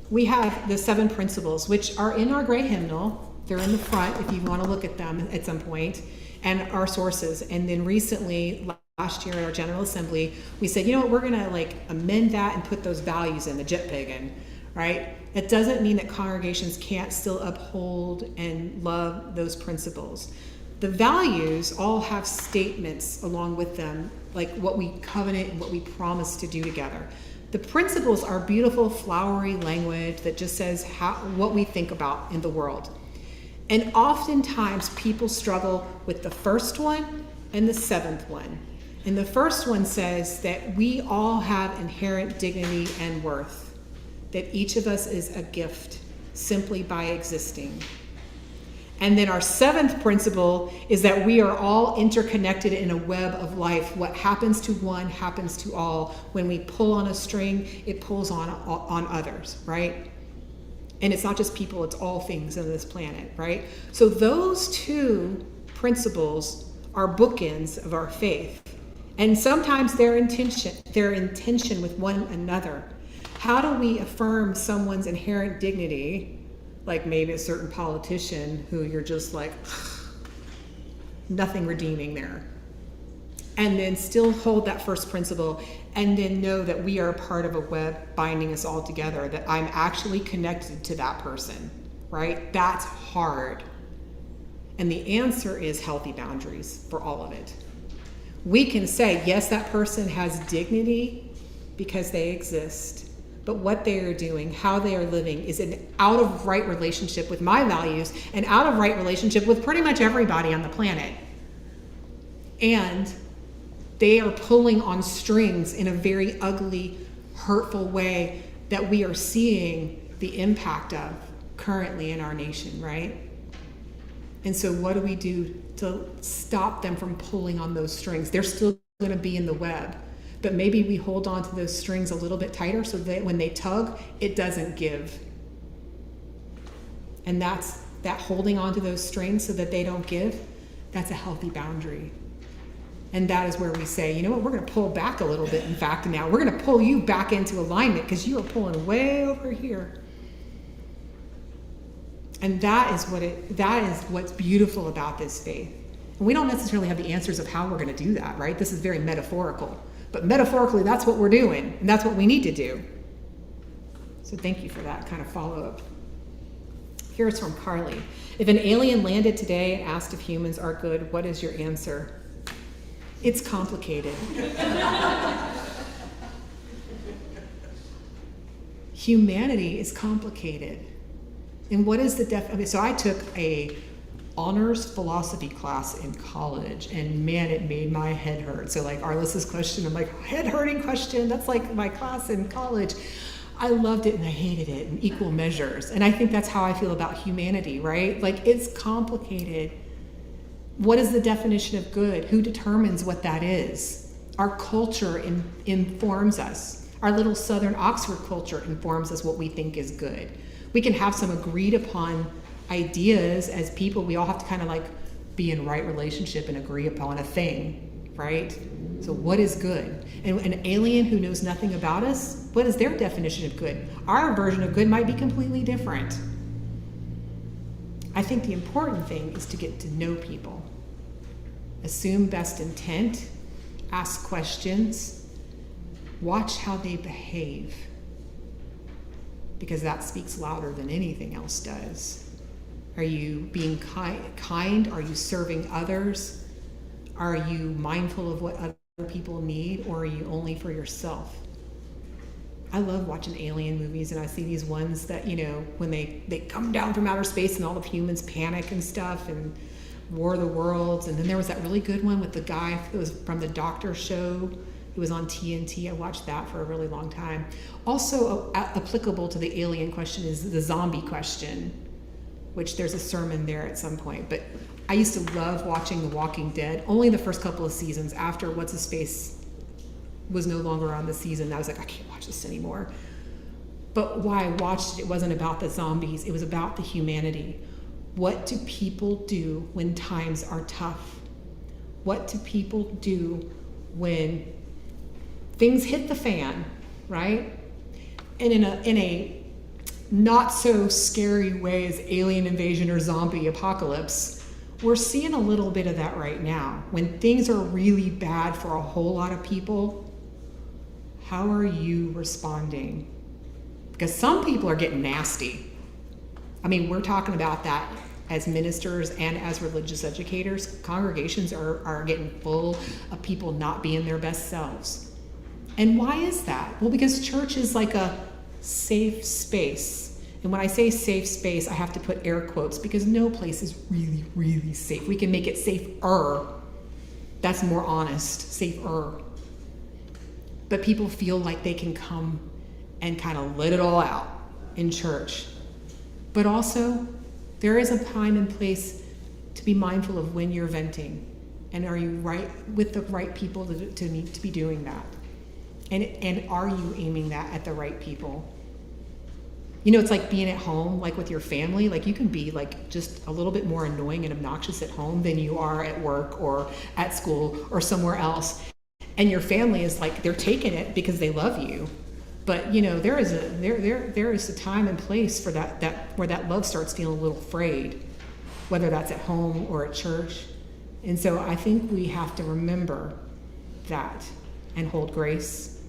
We have the 7 principles, which are in our gray hymnal. They're in the front if you want to look at them at some point, and our sources. And then recently, last year at our General Assembly, we said, you know what, we're going to amend that and put those values in, the JPEG in, right? That doesn't mean that congregations can't still uphold and love those principles. The values all have statements along with them, like what we covenant and what we promise to do together. The principles are beautiful, flowery language that just says what we think about in the world. And oftentimes people struggle with the first one and the 7th one. And the first one says that we all have inherent dignity and worth, that each of us is a gift simply by existing. And then our 7th principle is that we are all interconnected in a web of life. What happens to one happens to all. When we pull on a string, it pulls on others, right? And it's not just people, it's all things on this planet, right? So those 2 principles are bookends of our faith. And sometimes they're in tension with one another. How do we affirm someone's inherent dignity? Like maybe a certain politician who you're just like, nothing redeeming there. And then still hold that first principle, and then know that we are a part of a web binding us all together, that I'm actually connected to that person, right? That's hard. And the answer is healthy boundaries for all of it. We can say, yes, that person has dignity because they exist. But what they are doing, how they are living, is an out of right relationship with my values and out of right relationship with pretty much everybody on the planet. And they are pulling on strings in a very ugly, hurtful way that we are seeing the impact of currently in our nation, right? And so what do we do to stop them from pulling on those strings? They're still going to be in the web. But maybe we hold on to those strings a little bit tighter so that when they tug, it doesn't give. And that holding on to those strings so that they don't give, that's a healthy boundary. And that is where we say, you know what, we're going to pull back a little bit. In fact, now we're going to pull you back into alignment because you are pulling way over here. And that is what's beautiful about this faith. And we don't necessarily have the answers of how we're going to do that, right? This is very metaphorical. But metaphorically, that's what we're doing, and that's what we need to do. So thank you for that kind of follow-up. Here's from Carly. If an alien landed today and asked if humans are good, what is your answer? It's complicated. Humanity is complicated. And what is the definition? So I took a honors philosophy class in college, and man, it made my head hurt. So like Arliss's question, I'm like, head hurting question, that's like my class in college. I loved it and I hated it in equal measures. And I think that's how I feel about humanity, right? Like it's complicated. What is the definition of good? Who determines what that is? Our culture informs us. Our little Southern Oxford culture informs us what we think is good. We can have some agreed upon ideas as people. We all have to kind of like be in right relationship and agree upon a thing, right? So what is good? And an alien who knows nothing about us, what is their definition of good? Our version of good might be completely different. I think the important thing is to get to know people. Assume best intent, ask questions, watch how they behave, because that speaks louder than anything else does. Are you being kind? Are you serving others? Are you mindful of what other people need, or are you only for yourself? I love watching alien movies, and I see these ones that, you know, when they come down from outer space and all the humans panic and stuff, and War of the Worlds, and then there was that really good one with the guy that was from the Doctor Show. It was on TNT. I watched that for a really long time. Also applicable to the alien question is the zombie question, which there's a sermon there at some point. But I used to love watching The Walking Dead, only the first couple of seasons. After What's-His-Face was no longer on the season, I was like, I can't watch this anymore. But why I watched it, it wasn't about the zombies. It was about the humanity. What do people do when times are tough? What do people do when things hit the fan, right? And in a not so scary way as alien invasion or zombie apocalypse, we're seeing a little bit of that right now. When things are really bad for a whole lot of people, how are you responding? Because some people are getting nasty. I mean, we're talking about that as ministers and as religious educators. Congregations are getting full of people not being their best selves. And why is that? Well, because church is like a safe space. And when I say safe space, I have to put air quotes because no place is really, really safe. We can make it safer. That's more honest, safer. But people feel like they can come and kind of let it all out in church. But also, there is a time and place to be mindful of when you're venting. And are you right with the right people to be doing that? And are you aiming that at the right people? You know, it's like being at home, like with your family. Like you can be like just a little bit more annoying and obnoxious at home than you are at work or at school or somewhere else. And your family is like, they're taking it because they love you. But you know, there is a time and place for that where that love starts feeling a little frayed, whether that's at home or at church. And so I think we have to remember that and hold grace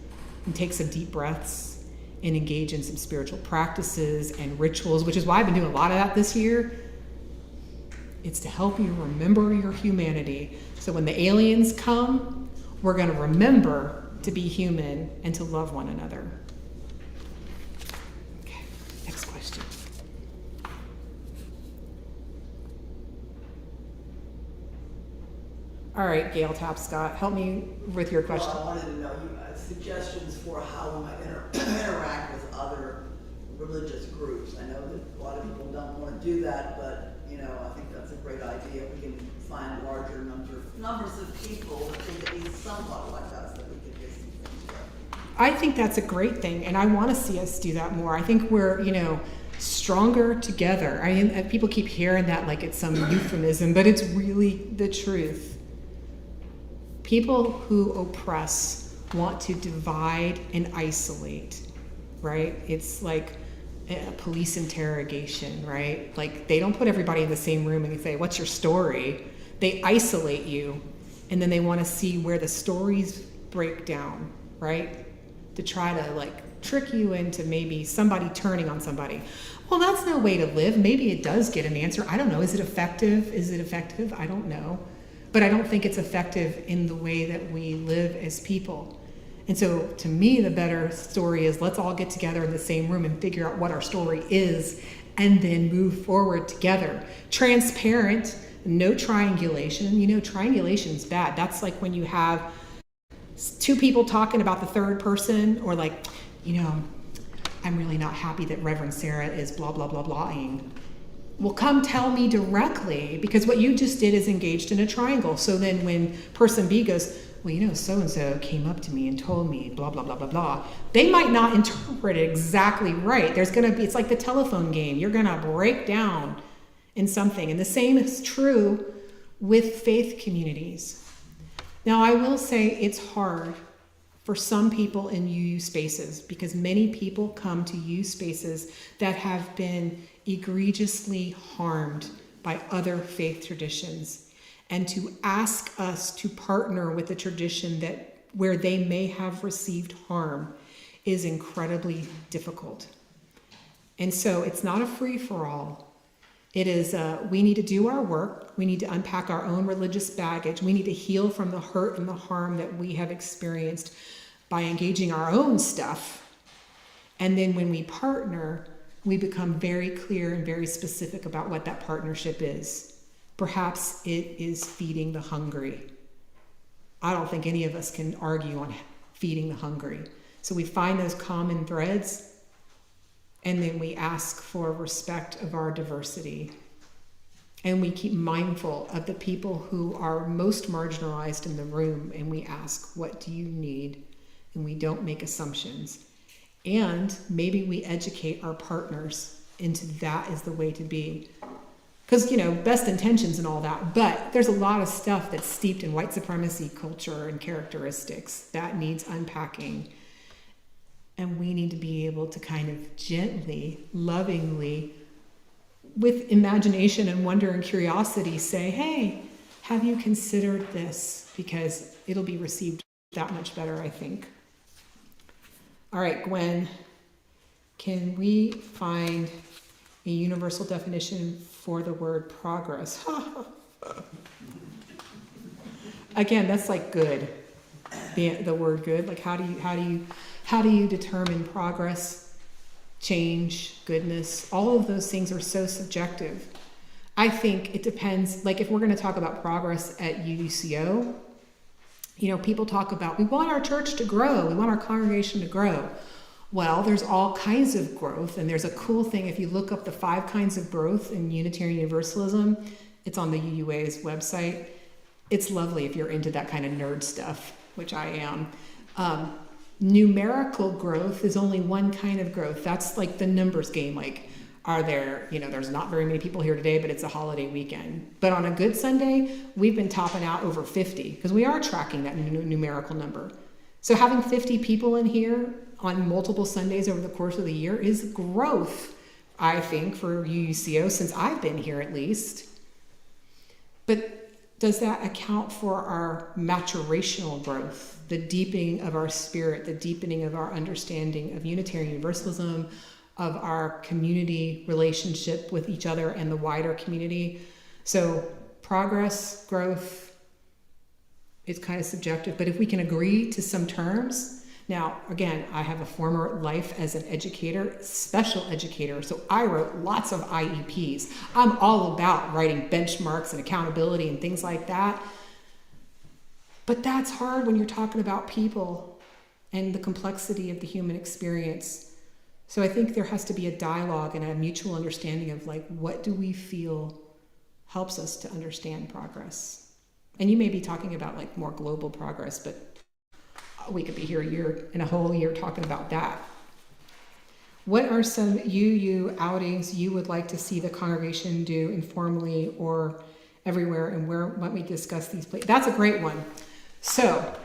and take some deep breaths and engage in some spiritual practices and rituals, which is why I've been doing a lot of that this year. It's to help you remember your humanity. So when the aliens come, we're going to remember to be human and to love one another. Okay, next question. All right, Gail Tapscott, help me with your question. Well, I wanted to know suggestions for how we might interact with other religious groups. I know that a lot of people don't want to do that, but you know, I think that's a great idea. We can find larger numbers of people that think at least somewhat like us that we could do some things with. I think that's a great thing, and I want to see us do that more. I think we're, you know, stronger together. I mean, people keep hearing that like it's some euphemism, but it's really the truth. People who oppress want to divide and isolate, right? It's like a police interrogation, right? Like they don't put everybody in the same room and say, what's your story? They isolate you, and then they want to see where the stories break down, right? To try to like trick you into maybe somebody turning on somebody. Well, that's no way to live. Maybe it does get an answer. I don't know. Is it effective? I don't know. But I don't think it's effective in the way that we live as people. And so to me, the better story is let's all get together in the same room and figure out what our story is and then move forward together. Transparent, no triangulation. You know, triangulation's bad. That's like when you have two people talking about the third person, or like, you know, I'm really not happy that Reverend Sarah is blah, blah, blah, blahing. Well, come tell me directly, because what you just did is engaged in a triangle. So then when person B goes, well, you know, so-and-so came up to me and told me blah, blah, blah, blah, blah. They might not interpret it exactly right. There's going to be, it's like the telephone game. You're going to break down in something. And the same is true with faith communities. Now, I will say it's hard for some people in UU spaces because many people come to UU spaces that have been egregiously harmed by other faith traditions. And to ask us to partner with a tradition that where they may have received harm is incredibly difficult. And so it's not a free-for-all. It is, we need to do our work. We need to unpack our own religious baggage. We need to heal from the hurt and the harm that we have experienced by engaging our own stuff. And then when we partner, we become very clear and very specific about what that partnership is. Perhaps it is feeding the hungry. I don't think any of us can argue on feeding the hungry. So we find those common threads, and then we ask for respect of our diversity. And we keep mindful of the people who are most marginalized in the room, and we ask, what do you need? And we don't make assumptions. And maybe we educate our partners into that is the way to be. Because, best intentions and all that, but there's a lot of stuff that's steeped in white supremacy culture and characteristics that needs unpacking. And we need to be able to kind of gently, lovingly, with imagination and wonder and curiosity, say, hey, have you considered this? Because it'll be received that much better, I think. All right, Gwen, can we find a universal definition for the word progress? Again, that's like good. The word good. Like how do you determine progress, change, goodness? All of those things are so subjective. I think it depends. Like if we're going to talk about progress at UUCO, people talk about, we want our church to grow. We want our congregation to grow. Well, there's all kinds of growth, and there's a cool thing. If you look up the 5 kinds of growth in Unitarian Universalism, it's on the UUA's website. It's lovely if you're into that kind of nerd stuff, which I am. Numerical growth is only one kind of growth. That's like the numbers game. Like, are there, there's not very many people here today, but it's a holiday weekend. But on a good Sunday, we've been topping out over 50 because we are tracking that numerical number. So having 50 people in here on multiple Sundays over the course of the year is growth, I think, for UUCO, since I've been here at least. But does that account for our maturational growth, the deepening of our spirit, the deepening of our understanding of Unitarian Universalism, of our community relationship with each other and the wider community? So progress, growth, it's kind of subjective, but if we can agree to some terms. Now, again, I have a former life as an educator, special educator, so I wrote lots of IEPs. I'm all about writing benchmarks and accountability and things like that. But that's hard when you're talking about people and the complexity of the human experience. So I think there has to be a dialogue and a mutual understanding of what do we feel helps us to understand progress. And you may be talking about more global progress, but we could be here a whole year talking about that. What are some UU outings you would like to see the congregation do informally or everywhere, and where might we discuss these places? That's a great one. So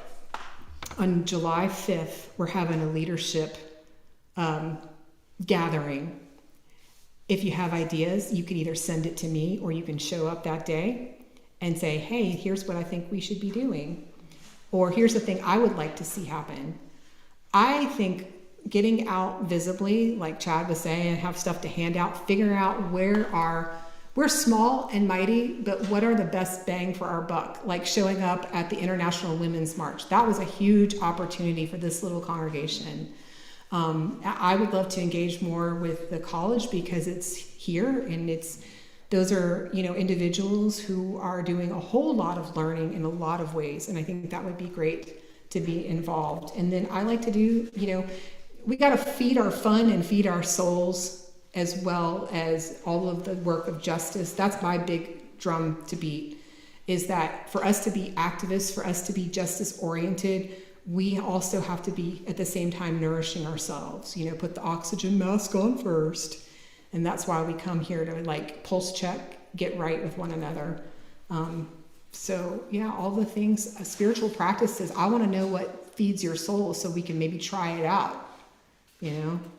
on July 5th, we're having a leadership gathering. If you have ideas, you can either send it to me or you can show up that day and say, hey, here's what I think we should be doing. Or here's the thing I would like to see happen. I think getting out visibly, like Chad was saying, and have stuff to hand out, figure out we're small and mighty, but what are the best bang for our buck? Like showing up at the International Women's March. That was a huge opportunity for this little congregation. I would love to engage more with the college because it's here and those are, individuals who are doing a whole lot of learning in a lot of ways. And I think that would be great to be involved. And then I like to do, we got to feed our fun and feed our souls as well as all of the work of justice. That's my big drum to beat, is that for us to be activists, for us to be justice oriented, we also have to be at the same time nourishing ourselves, put the oxygen mask on first. And that's why we come here to pulse check, get right with one another. So yeah, all the things, spiritual practices, I want to know what feeds your soul so we can maybe try it out.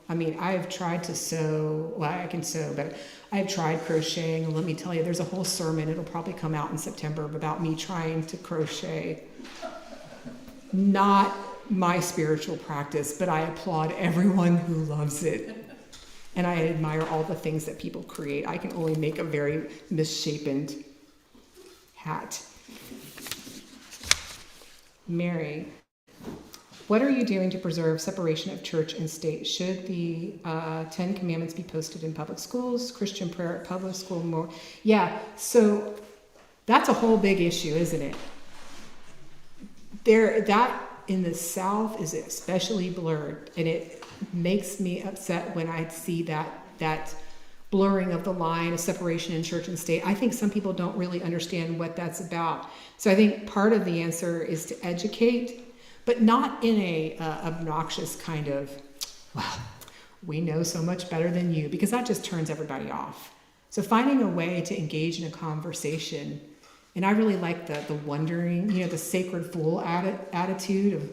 I've tried to sew, I can sew, but I've tried crocheting. And let me tell you, there's a whole sermon, it'll probably come out in September, about me trying to crochet. Not my spiritual practice, but I applaud everyone who loves it. And I admire all the things that people create. I can only make a very misshapen hat. Mary, what are you doing to preserve separation of church and state? Should the 10 Commandments be posted in public schools? Christian prayer at public school more? Yeah, so That's a whole big issue, isn't it? That in the South is especially blurred, and it makes me upset when I see that blurring of the line of separation in church and state. I think some people don't really understand what that's about. So I think part of the answer is to educate, but not in a obnoxious kind of, well, we know so much better than you, because that just turns everybody off. So finding a way to engage in a conversation. And I really like the wondering, the sacred fool attitude of,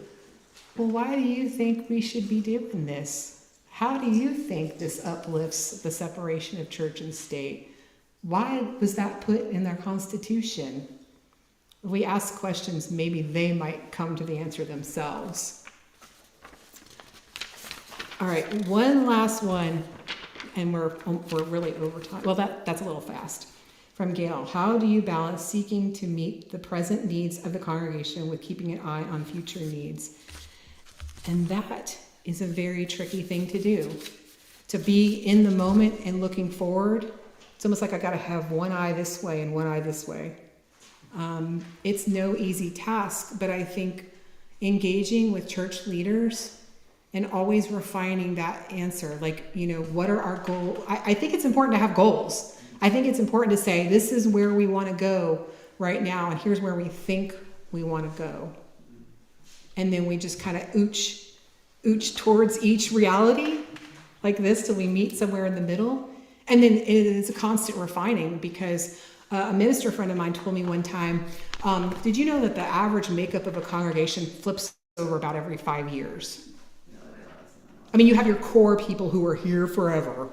well, why do you think we should be doing this? How do you think this uplifts the separation of church and state? Why was that put in their Constitution? If we ask questions, maybe they might come to the answer themselves. All right, one last one, and we're really over time. Well, that's a little fast. From Gail, how do you balance seeking to meet the present needs of the congregation with keeping an eye on future needs? And that is a very tricky thing to do. To be in the moment and looking forward, it's almost like I gotta have one eye this way and one eye this way. It's no easy task, but I think engaging with church leaders and always refining that answer, like, what are our goals? I think it's important to have goals. I think it's important to say, this is where we want to go right now, and here's where we think we want to go. And then we just kind of ooch towards each reality like this till we meet somewhere in the middle. And then it is a constant refining, because a minister friend of mine told me one time, did you know that the average makeup of a congregation flips over about every 5 years? I mean, you have your core people who are here forever,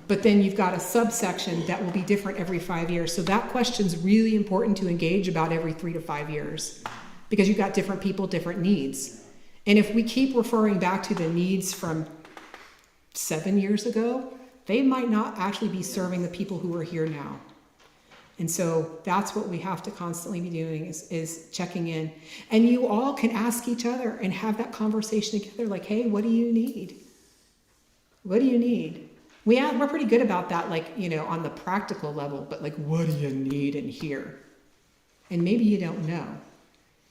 but then you've got a subsection that will be different every 5 years. So that question's really important to engage about every 3 to 5 years, because you've got different people, different needs. And if we keep referring back to the needs from 7 years ago, they might not actually be serving the people who are here now. And so that's what we have to constantly be doing, is checking in. And you all can ask each other and have that conversation together, like, hey, what do you need? What do you need? We're pretty good about that, like, on the practical level, but like, what do you need in here? And maybe you don't know.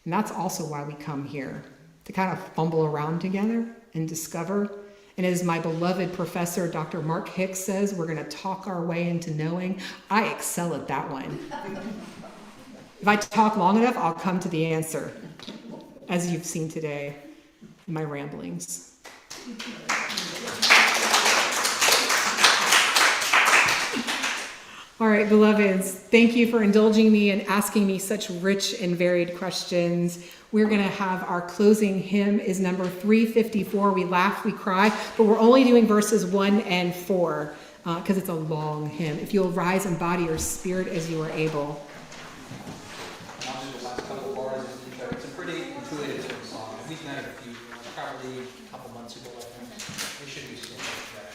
And that's also why we come here, to kind of fumble around together and discover. And as my beloved professor, Dr. Mark Hicks, says, we're going to talk our way into knowing. I excel at that one. If I talk long enough, I'll come to the answer, as you've seen today in my ramblings. All right, beloveds, thank you for indulging me and asking me such rich and varied questions. We're going to have our closing hymn is number 354. We laugh, we cry, but we're only doing verses 1 and 4 because it's a long hymn. If you'll rise in body or spirit as you are able. I'll do the last couple bars. It's a pretty intuitive song. We've done it probably a couple months ago, I think. It should be still fresh.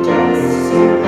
Just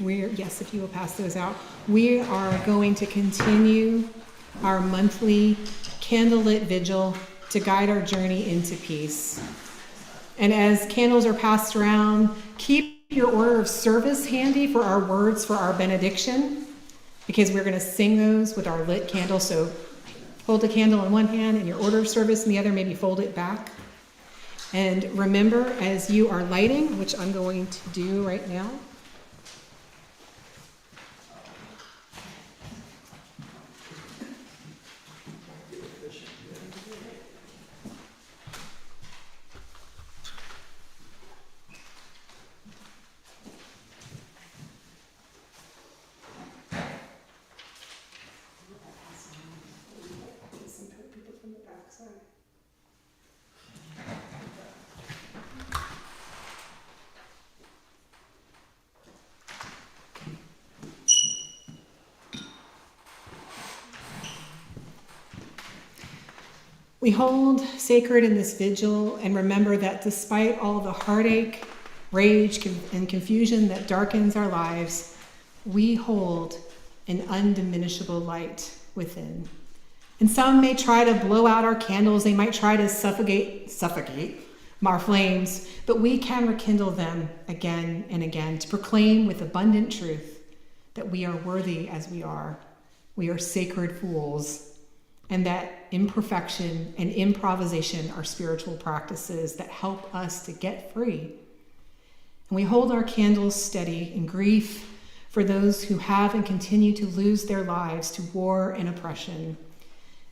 Yes, if you will pass those out. We are going to continue our monthly candlelit vigil to guide our journey into peace. And as candles are passed around, keep your order of service handy for our words for our benediction, because we're going to sing those with our lit candle. So hold the candle in one hand and your order of service in the other, maybe fold it back. And remember, as you are lighting, which I'm going to do right now, we hold sacred in this vigil and remember that despite all the heartache, rage, and confusion that darkens our lives, we hold an undiminishable light within. And some may try to blow out our candles, they might try to suffocate our flames, but we can rekindle them again and again to proclaim with abundant truth that we are worthy as we are. We are sacred fools, and that imperfection and improvisation are spiritual practices that help us to get free. And we hold our candles steady in grief for those who have and continue to lose their lives to war and oppression.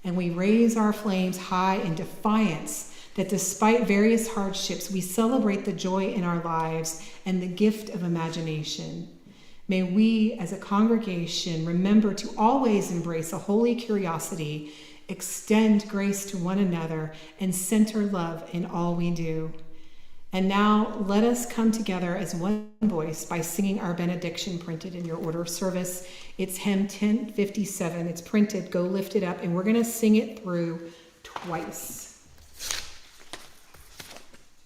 And we raise our flames high in defiance that despite various hardships, we celebrate the joy in our lives and the gift of imagination. May we as a congregation remember to always embrace a holy curiosity, extend grace to one another, and center love in all we do. And now let us come together as one voice by singing our benediction printed in your order of service. It's hymn 1057. It's printed. Go lift it up. And we're going to sing it through twice.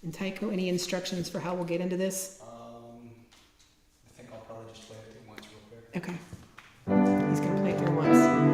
And Tycho, any instructions for how we'll get into this? I think I'll probably just play it through once real quick. Okay. He's going to play it through once.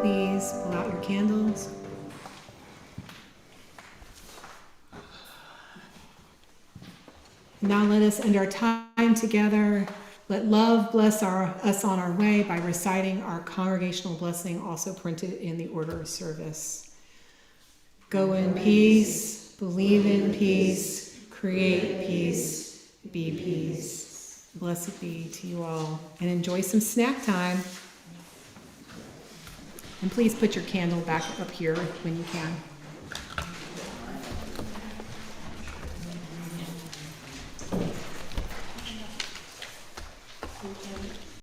Please pull out your candles. Now let us end our time together. Let love bless us on our way by reciting our congregational blessing, also printed in the order of service. Go in peace, believe in peace, create peace, be peace. Blessed be to you all, and enjoy some snack time. And please put your candle back up here when you can.